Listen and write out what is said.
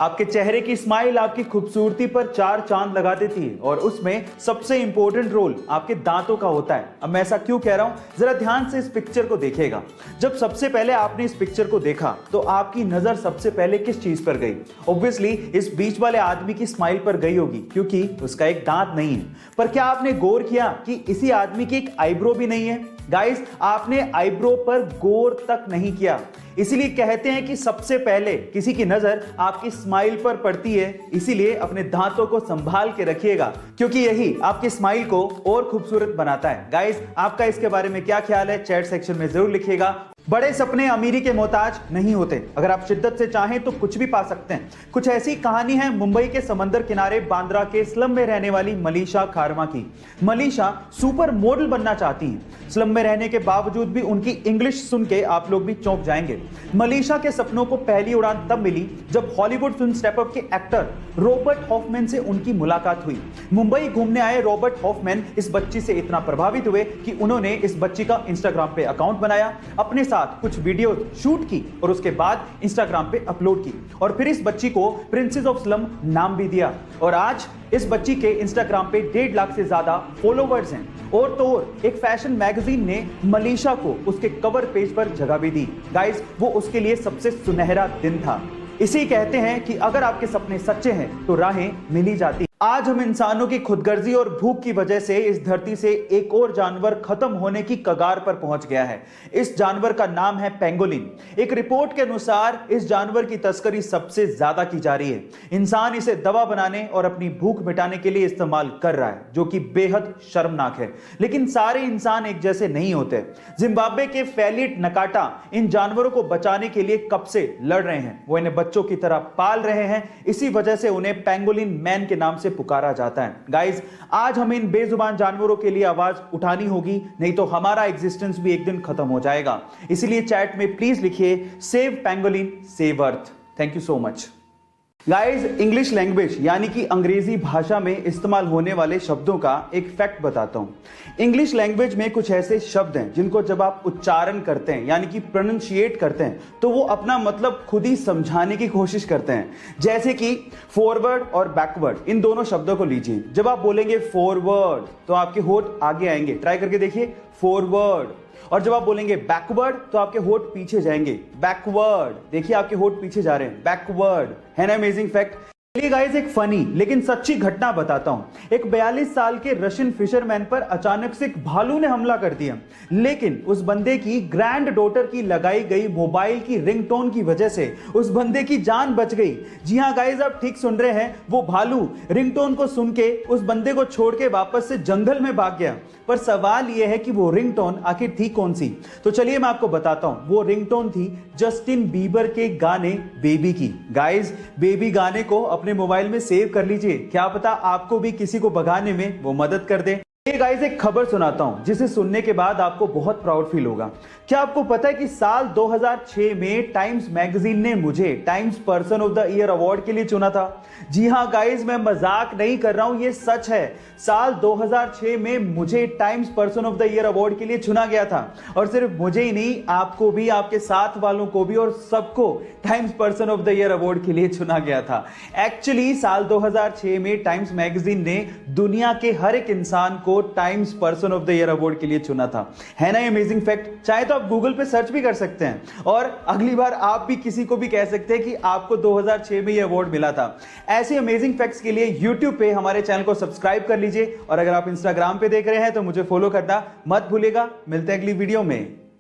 आपके चेहरे की स्माइल आपकी खूबसूरती पर चार चांद लगा देती है और उसमें सबसे इंपॉर्टेंट रोल आपके दांतों का होता है। अब मैं ऐसा क्यों कह रहा हूं, जरा ध्यान से इस पिक्चर को देखिएगा। जब सबसे पहले आपने इस पिक्चर को देखा तो आपकी नजर सबसे पहले किस चीज पर गई? ऑब्वियसली इस बीच वाले आदमी की स्माइल पर गई होगी, क्योंकि उसका एक दांत नहीं है। पर क्या आपने गौर किया कि इसी आदमी की एक आईब्रो भी नहीं है? गाइस, आपने आईब्रो पर गौर तक नहीं किया। इसीलिए कहते हैं कि सबसे पहले किसी की नजर आपकी स्माइल पर पड़ती है। इसीलिए अपने दांतों को संभाल के रखिएगा, क्योंकि यही आपकी स्माइल को और खूबसूरत बनाता है। गाइस, आपका इसके बारे में क्या ख्याल है, चैट सेक्शन में जरूर लिखिएगा। बड़े सपने अमीरी के मोहताज नहीं होते। अगर आप शिद्दत से चाहें तो कुछ भी पा सकते हैं। कुछ ऐसी कहानी है मुंबई के समंदर किनारे बांद्रा के स्लम में रहने वाली मलीशा खारमा की। मलीशा सुपर मॉडल बनना चाहती हैं। स्लम में रहने के बावजूद भी उनकी इंग्लिश सुन के आप लोग भी चौंक जाएंगे। मलीशा के सपनों को पहली उड़ान तब मिली जब हॉलीवुड फिल्म स्टेप अप के एक्टर रॉबर्ट हॉफमैन से उनकी मुलाकात हुई। मुंबई घूमने आए रॉबर्ट हॉफमैन इस बच्ची से इतना प्रभावित हुए कि उन्होंने इस बच्ची का इंस्टाग्राम पे अकाउंट बनाया, अपने साथ कुछ वीडियो शूट की और उसके बाद इंस्टाग्राम पे अपलोड की और फिर इस बच्ची को प्रिंसेस ऑफ स्लम नाम भी दिया। और आज इस बच्ची के इंस्टाग्राम पे 1.5 लाख से ज्यादा फॉलोवर्स हैं। और तो और एक फैशन मैगजीन ने मलीशा को उसके कवर पेज पर जगह भी दी। गाइस, वो उसके लिए सबसे सुनहरा दिन था। इसी कहते हैं कि अगर आपके सपने सच्चे हैं तो राहें मिल ही जाती। आज हम इंसानों की खुदगर्जी और भूख की वजह से इस धरती से एक और जानवर खत्म होने की कगार पर पहुंच गया है। इस जानवर का नाम है पेंगोलिन। एक रिपोर्ट के अनुसार इस जानवर की तस्करी सबसे ज्यादा की जा रही है। इंसान इसे दवा बनाने और अपनी भूख मिटाने के लिए इस्तेमाल कर रहा है, जो कि बेहद शर्मनाक है। लेकिन सारे इंसान एक जैसे नहीं होते। जिम्बाब्वे के फैलिट नकाटा इन जानवरों को बचाने के लिए कब से लड़ रहे हैं। वो इन्हें बच्चों की तरह पाल रहे हैं। इसी वजह से उन्हें पेंगोलिन मैन के नाम से पुकारा जाता है। गाइस, आज हमें इन बेजुबान जानवरों के लिए आवाज उठानी होगी, नहीं तो हमारा एग्जिस्टेंस भी एक दिन खत्म हो जाएगा। इसलिए चैट में प्लीज लिखिए save pangolin save earth. Thank you so much. Guys, English language यानी कि अंग्रेजी भाषा में इस्तेमाल होने वाले शब्दों का एक फैक्ट बताता हूं। इंग्लिश लैंग्वेज में कुछ ऐसे शब्द हैं जिनको जब आप उच्चारण करते हैं यानी कि प्रोनाउंशिएट करते हैं तो वो अपना मतलब खुद ही समझाने की कोशिश करते हैं। जैसे कि फॉरवर्ड और बैकवर्ड, इन दोनों शब्दों को लीजिए। जब आप बोलेंगे फॉरवर्ड तो आपके होठ आगे आएंगे, ट्राई करके देखिए, फॉरवर्ड। और जब आप बोलेंगे बैकवर्ड तो आपके होठ पीछे जाएंगे, बैकवर्ड। देखिए, आपके होठ पीछे जा रहे हैं, बैकवर्ड। है ना अमेजिंग फैक्ट? चलिए गाइस, एक फनी लेकिन सच्ची घटना बताता हूं। एक 42 साल के रशियन फिशरमैन पर अचानक से एक भालू ने हमला कर दिया, लेकिन उस बंदे की ग्रैंड डॉटर की लगाई गई मोबाइल की रिंगटोन की वजह से उस बंदे की जान बच गई। जी हां गाइस, आप ठीक सुन रहे हैं, वो भालू रिंगटोन को सुन के उस बंदे को छोड़ के वापस से जंगल में भाग गया। पर सवाल यह है कि वो रिंगटोन आखिर थी कौन सी? तो चलिए मैं आपको बताता हूं। वो रिंगटोन थी जस्टिन बीबर के गाने बेबी की। गाइस, बेबी गाने को अपने मोबाइल में सेव कर लीजिए, क्या पता आपको भी किसी को भगाने में वो मदद कर दे। ये गाइस, एक खबर सुनाता हूं जिसे सुनने के बाद आपको बहुत प्राउड फील होगा। क्या आपको पता है कि साल 2006 में टाइम्स मैगजीन ने मुझे times person of the year award के लिए चुना था? जी हां गाइस, मैं मजाक नहीं कर रहा हूं, ये सच है। साल 2006 में मुझे times person of the year award के लिए चुना गया था। और सिर्फ मुझे ही नहीं, आपको भी, आपके साथ वालों को भी और सबको times person of the year award के लिए चुना गया था। एक्चुअली साल 2006 में टाइम्स मैगजीन ने दुनिया के हर एक इंसान को times person of the year award के लिए चुना था। है ना अमेजिंग फैक्ट? चाहे तो आप गूगल पे सर्च भी कर सकते हैं और अगली बार आप भी किसी को भी कह सकते हैं कि आपको 2006 में ये अवार्ड मिला था। ऐसे अमेजिंग फैक्ट्स के लिए YouTube पे हमारे चैनल को सब्सक्राइब कर लीजिए और अगर आप इंस्टाग्राम पे देख रहे हैं तो मुझे फॉलो करना मत भूलिएगा। मिलते हैं अगली वीडियो में।